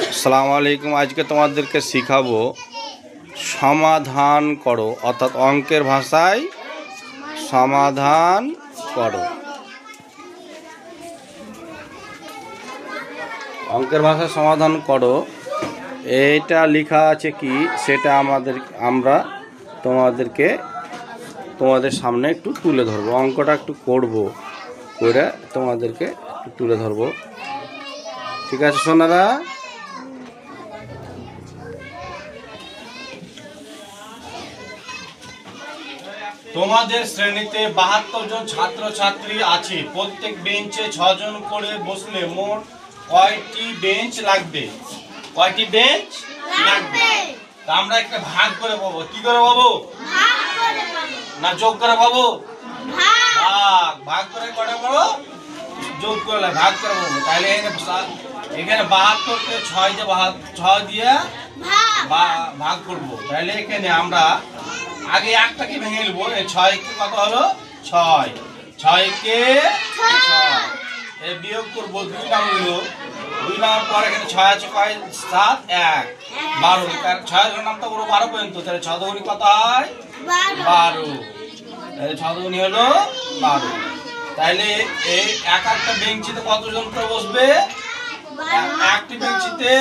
আসসালামু আলাইকুম। আজকে তোমাদেরকে শিখাবো সমাধান করো, অর্থাৎ অঙ্কের ভাষায় সমাধান করো। অঙ্কের ভাষায় সমাধান করো, এইটা লেখা আছে কি সেটা আমরা তোমাদের সামনে একটু তুলে ধরবো। অঙ্কটা একটু করবো, করে তোমাদেরকে তুলে ধরবো। ঠিক আছে সোনারা? তোমাদের শ্রেণীতে 72 জন ছাত্রছাত্রী আছে। প্রত্যেক বেঞ্চে 6 জন করে বসলে মোট কয়টি বেঞ্চ লাগবে? কয়টি বেঞ্চ লাগবে? আমরা একটা ভাগ করে পাবো। কি করে পাবো? না যোগ করে পাবো? ভাগ করে কটা পাবো? যোগ করলে ভাগ করে পাবো। তাহলে এখানে 72 কে 6 দিয়ে ভাগ করবো। তাহলে এখানে আমরা আগে একটাকে ভেঙে নেবো। 6 কে কত হলো? 6 কে 6 বিয়োগ করবো 2 নাম্বার। 2 নাম্বার পর এখানে 6 আছে কয়? 7 1 12। 6 এর নামটা পুরো 12 পর্যন্ত। তাহলে 6 দুগুণী কত হয়? 12। তাহলে 6 দুগুণী হলো 12। তাহলে এই একটা বেঞ্চিতে কতজন করে বসবে? একটি বেঞ্চিতে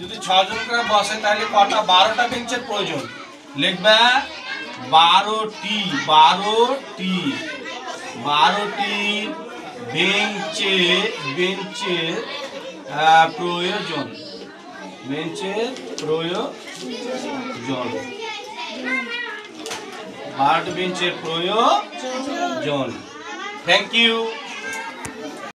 যদি 6 জন করে বসে তাহলে কটা? 12টা বেঞ্চের প্রয়োজন। লিখবে 12টি বেঞ্চের প্রয়োজন। 12টি বেঞ্চের প্রয়োজন। Thank you.